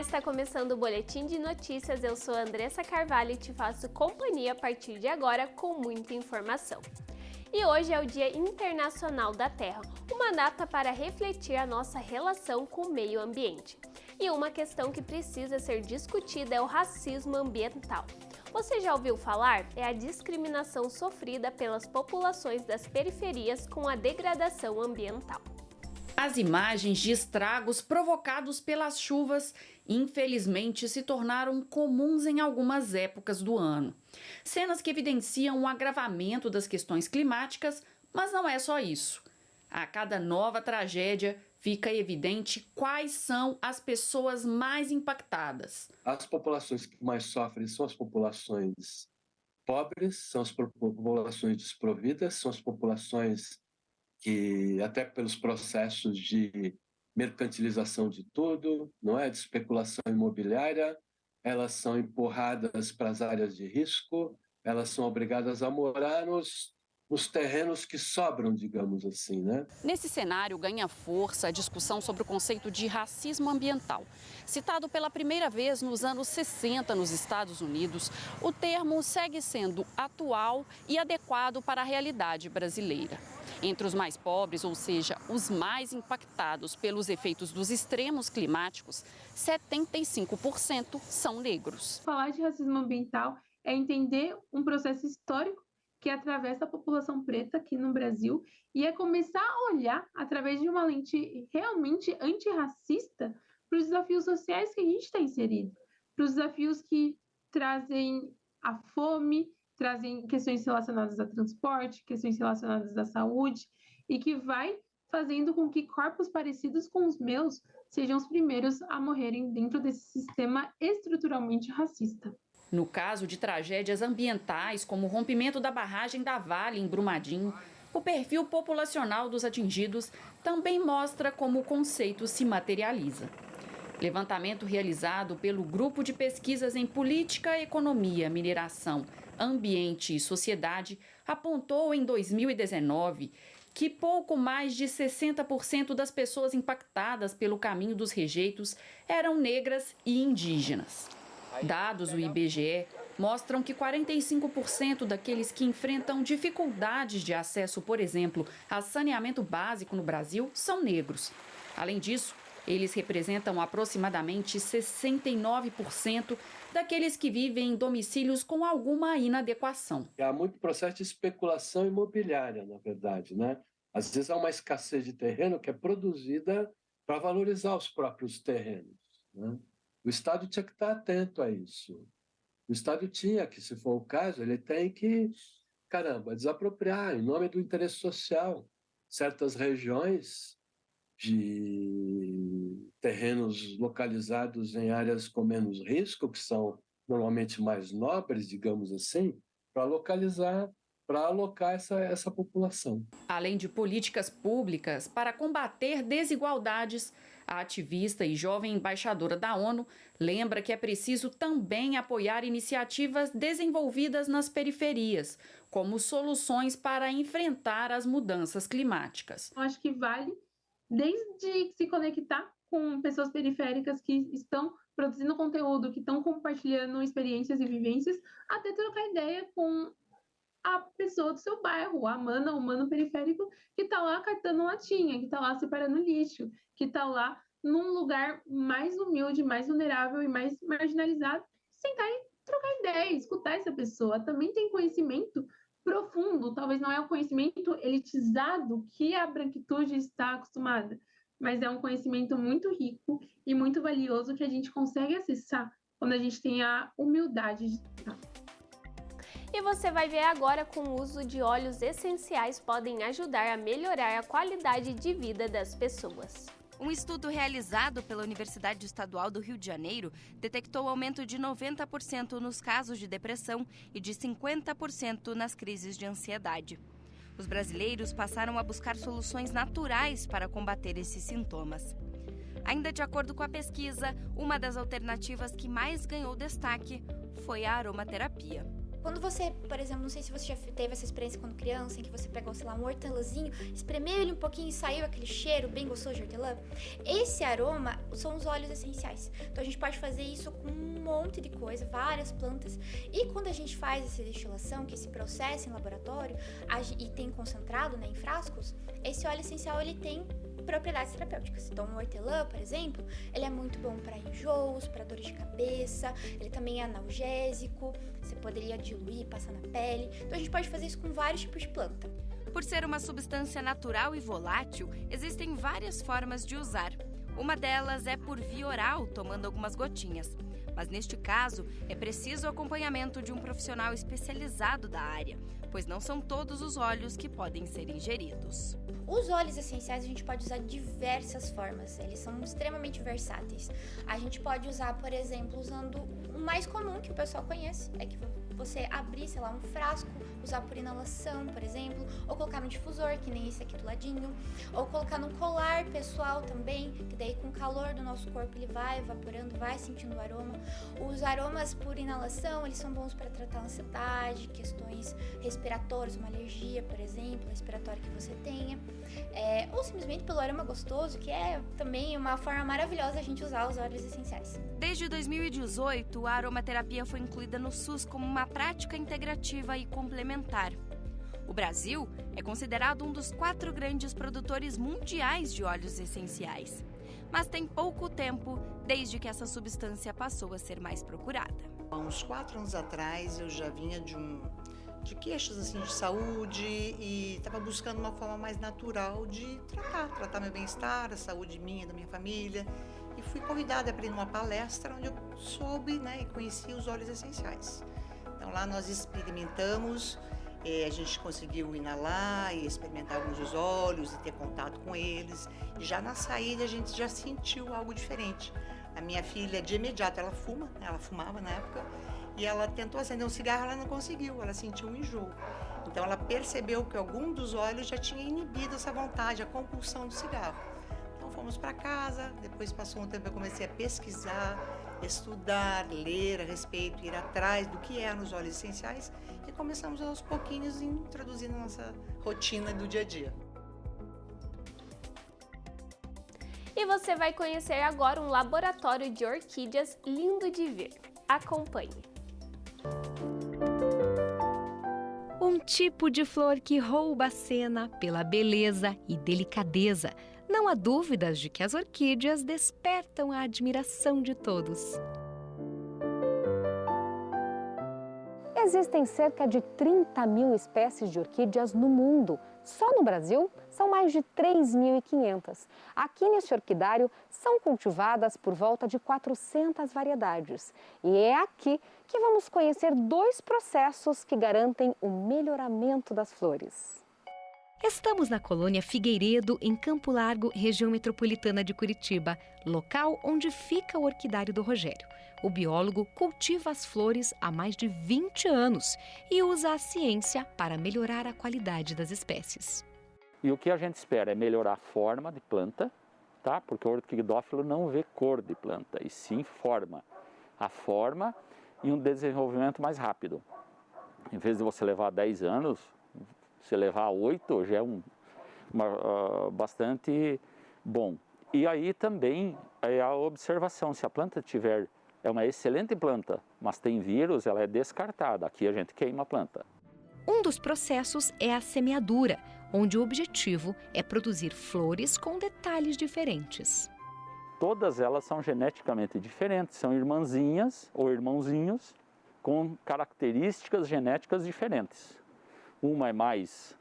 está começando o Boletim de Notícias. Eu sou a Andressa Carvalho e te faço companhia a partir de agora com muita informação. E hoje é o Dia Internacional da Terra, uma data para refletir a nossa relação com o meio ambiente. E uma questão que precisa ser discutida é o racismo ambiental. Você já ouviu falar? É a discriminação sofrida pelas populações das periferias com a degradação ambiental. As imagens de estragos provocados pelas chuvas, infelizmente, se tornaram comuns em algumas épocas do ano. Cenas que evidenciam o agravamento das questões climáticas, mas não é só isso. A cada nova tragédia, fica evidente quais são as pessoas mais impactadas. As populações que mais sofrem são as populações pobres, são as populações desprovidas, são as populações que, até pelos processos de mercantilização de tudo, não é, de especulação imobiliária, elas são empurradas para as áreas de risco, elas são obrigadas a morar nos terrenos que sobram, digamos assim, né? Nesse cenário ganha força a discussão sobre o conceito de racismo ambiental. Citado pela primeira vez nos anos 60 nos Estados Unidos, o termo segue sendo atual e adequado para a realidade brasileira. Entre os mais pobres, ou seja, os mais impactados pelos efeitos dos extremos climáticos, 75% são negros. Falar de racismo ambiental é entender um processo histórico que atravessa a população preta aqui no Brasil e é começar a olhar através de uma lente realmente antirracista para os desafios sociais que a gente está inserido, para os desafios que trazem a fome, trazem questões relacionadas a transporte, questões relacionadas à saúde e que vai fazendo com que corpos parecidos com os meus sejam os primeiros a morrerem dentro desse sistema estruturalmente racista. No caso de tragédias ambientais, como o rompimento da barragem da Vale em Brumadinho, o perfil populacional dos atingidos também mostra como o conceito se materializa. Levantamento realizado pelo Grupo de Pesquisas em Política, Economia, Mineração, Ambiente e Sociedade apontou em 2019 que pouco mais de 60% das pessoas impactadas pelo caminho dos rejeitos eram negras e indígenas. Dados do IBGE mostram que 45% daqueles que enfrentam dificuldades de acesso, por exemplo, a saneamento básico no Brasil, são negros. Além disso, eles representam aproximadamente 69% daqueles que vivem em domicílios com alguma inadequação. Há muito processo de especulação imobiliária, na verdade, né? Às vezes há uma escassez de terreno que é produzida para valorizar os próprios terrenos, né? O Estado tinha que estar atento a isso. O Estado tinha que, se for o caso, ele tem que, desapropriar, em nome do interesse social, certas regiões de terrenos localizados em áreas com menos risco, que são normalmente mais nobres, digamos assim, para alocar essa população. Além de políticas públicas para combater desigualdades, a ativista e jovem embaixadora da ONU lembra que é preciso também apoiar iniciativas desenvolvidas nas periferias, como soluções para enfrentar as mudanças climáticas. Eu acho que vale desde se conectar com pessoas periféricas que estão produzindo conteúdo, que estão compartilhando experiências e vivências, até trocar ideia com a pessoa do seu bairro, a mana, o mano periférico que está lá catando latinha, que está lá separando lixo, que está lá num lugar mais humilde, mais vulnerável e mais marginalizado, sentar e trocar ideia, escutar essa pessoa. Também tem conhecimento profundo, talvez não é o conhecimento elitizado que a branquitude está acostumada, mas é um conhecimento muito rico e muito valioso que a gente consegue acessar quando a gente tem a humildade de estar. E você vai ver agora como o uso de óleos essenciais podem ajudar a melhorar a qualidade de vida das pessoas. Um estudo realizado pela Universidade Estadual do Rio de Janeiro detectou aumento de 90% nos casos de depressão e de 50% nas crises de ansiedade. Os brasileiros passaram a buscar soluções naturais para combater esses sintomas. Ainda de acordo com a pesquisa, uma das alternativas que mais ganhou destaque foi a aromaterapia. Quando você, por exemplo, não sei se você já teve essa experiência quando criança, em que você pegou, sei lá, um hortelãzinho, espremeu ele um pouquinho e saiu aquele cheiro bem gostoso de hortelã. Esse aroma são os óleos essenciais. Então a gente pode fazer isso com um monte de coisa, várias plantas. E quando a gente faz essa destilação, que é esse processo em laboratório, e tem concentrado, né, em frascos, esse óleo essencial ele tem propriedades terapêuticas. Então, o hortelã, por exemplo, ele é muito bom para enjoos, para dores de cabeça, ele também é analgésico, você poderia diluir, passar na pele. Então, a gente pode fazer isso com vários tipos de planta. Por ser uma substância natural e volátil, existem várias formas de usar. Uma delas é por via oral, tomando algumas gotinhas. Mas neste caso, é preciso o acompanhamento de um profissional especializado da área, pois não são todos os óleos que podem ser ingeridos. Os óleos essenciais a gente pode usar de diversas formas, eles são extremamente versáteis. A gente pode usar, por exemplo, usando o mais comum que o pessoal conhece, é que você abrir, sei lá, um frasco, usar por inalação, por exemplo, ou colocar no difusor, que nem esse aqui do ladinho, ou colocar num colar pessoal também, que daí com o calor do nosso corpo ele vai evaporando, vai sentindo o aroma. Os aromas por inalação, eles são bons para tratar ansiedade, questões respiratórias, uma alergia, por exemplo, respiratória que você tenha, ou simplesmente pelo aroma gostoso, que é também uma forma maravilhosa a gente usar os óleos essenciais. Desde 2018, a aromaterapia foi incluída no SUS como uma prática integrativa e complementar. O Brasil é considerado um dos 4 grandes produtores mundiais de óleos essenciais, mas tem pouco tempo desde que essa substância passou a ser mais procurada. Há uns 4 anos atrás eu já vinha de queixas assim, de saúde e estava buscando uma forma mais natural de tratar meu bem-estar, a saúde minha e da minha família. E fui convidada para ir numa palestra onde eu soube, né, e conheci os óleos essenciais. Então lá nós experimentamos, a gente conseguiu inalar e experimentar alguns dos óleos e ter contato com eles. E já na saída a gente já sentiu algo diferente. A minha filha, de imediato, ela fumava na época, e ela tentou acender um cigarro, ela não conseguiu, ela sentiu um enjoo. Então ela percebeu que algum dos óleos já tinha inibido essa vontade, a compulsão do cigarro. Então fomos para casa, depois passou um tempo, eu comecei a pesquisar, estudar, ler a respeito, ir atrás do que eram os óleos essenciais e começamos aos pouquinhos a introduzir na nossa rotina do dia a dia. E você vai conhecer agora um laboratório de orquídeas lindo de ver. Acompanhe! Um tipo de flor que rouba a cena pela beleza e delicadeza. Não há dúvidas de que as orquídeas despertam a admiração de todos. Existem cerca de 30 mil espécies de orquídeas no mundo. Só no Brasil, são mais de 3.500. Aqui neste orquidário, são cultivadas por volta de 400 variedades. E é aqui que vamos conhecer 2 processos que garantem o melhoramento das flores. Estamos na colônia Figueiredo, em Campo Largo, região metropolitana de Curitiba, local onde fica o orquidário do Rogério. O biólogo cultiva as flores há mais de 20 anos e usa a ciência para melhorar a qualidade das espécies. E o que a gente espera é melhorar a forma de planta, tá? Porque o orquidófilo não vê cor de planta, e sim forma. A forma e um desenvolvimento mais rápido. Em vez de você levar 10 anos, você levar 8 já é bastante bom. E aí também é a observação, se a planta é uma excelente planta, mas tem vírus, ela é descartada. Aqui a gente queima a planta. Um dos processos é a semeadura, onde o objetivo é produzir flores com detalhes diferentes. Todas elas são geneticamente diferentes, são irmãzinhas ou irmãozinhos com características genéticas diferentes. Uma é mais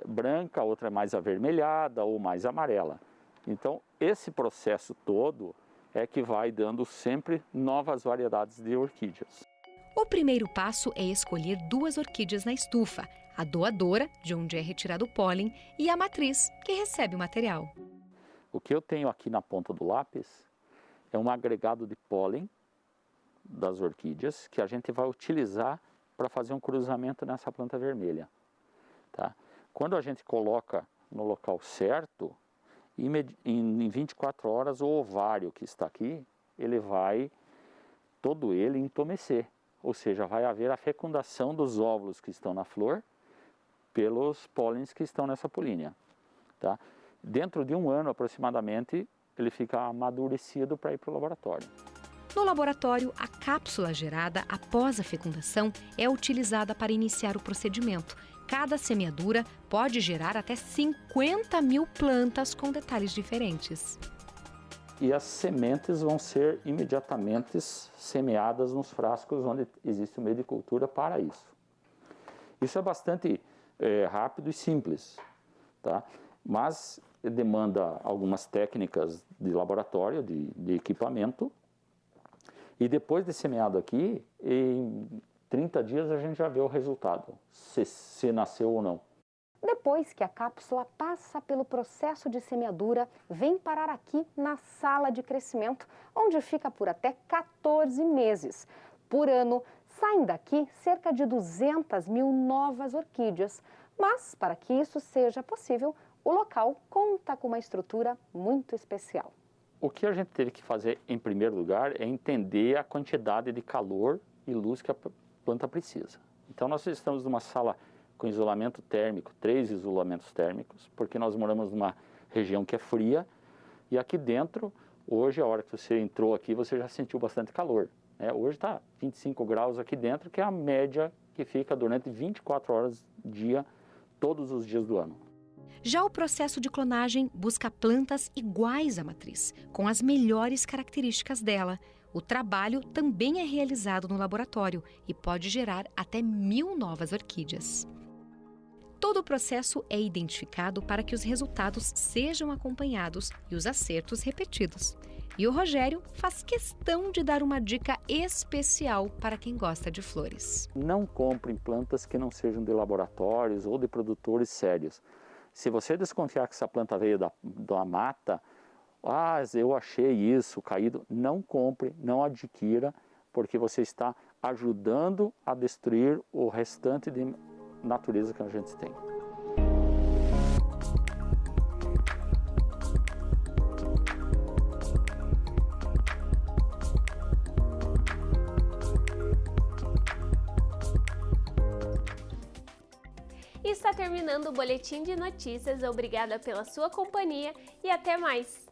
branca, a outra é mais avermelhada ou mais amarela. Então, esse processo todo é que vai dando sempre novas variedades de orquídeas. O primeiro passo é escolher 2 orquídeas na estufa, a doadora, de onde é retirado o pólen, e a matriz, que recebe o material. O que eu tenho aqui na ponta do lápis é um agregado de pólen das orquídeas que a gente vai utilizar para fazer um cruzamento nessa planta vermelha. Tá? Quando a gente coloca no local certo, em 24 horas o ovário que está aqui, ele vai todo ele entumecer. ou seja, vai haver a fecundação dos óvulos que estão na flor pelos pólens que estão nessa polínia. Tá? Dentro de 1 ano aproximadamente, ele fica amadurecido para ir para o laboratório. No laboratório, a cápsula gerada após a fecundação é utilizada para iniciar o procedimento. Cada semeadura pode gerar até 50 mil plantas com detalhes diferentes. E as sementes vão ser imediatamente semeadas nos frascos onde existe o meio de cultura para isso. Isso é bastante rápido e simples, tá? Mas demanda algumas técnicas de laboratório, de equipamento. E depois de semeado aqui, em 30 dias a gente já vê o resultado, se nasceu ou não. Depois que a cápsula passa pelo processo de semeadura, vem parar aqui na sala de crescimento, onde fica por até 14 meses. Por ano, saem daqui cerca de 200 mil novas orquídeas. Mas, para que isso seja possível, o local conta com uma estrutura muito especial. O que a gente teve que fazer, em primeiro lugar, é entender a quantidade de calor e luz que a planta precisa. Então, nós estamos numa sala com isolamento térmico, 3 isolamentos térmicos, porque nós moramos numa região que é fria, e aqui dentro, hoje, a hora que você entrou aqui, você já sentiu bastante calor. Hoje está 25 graus aqui dentro, que é a média que fica durante 24 horas dia, todos os dias do ano. Já o processo de clonagem busca plantas iguais à matriz, com as melhores características dela. O trabalho também é realizado no laboratório e pode gerar até 1000 novas orquídeas. Todo o processo é identificado para que os resultados sejam acompanhados e os acertos repetidos. E o Rogério faz questão de dar uma dica especial para quem gosta de flores. Não comprem plantas que não sejam de laboratórios ou de produtores sérios. Se você desconfiar que essa planta veio da mata, eu achei isso caído, não compre, não adquira, porque você está ajudando a destruir o restante de natureza que a gente tem. E está terminando o Boletim de Notícias. Obrigada pela sua companhia e até mais!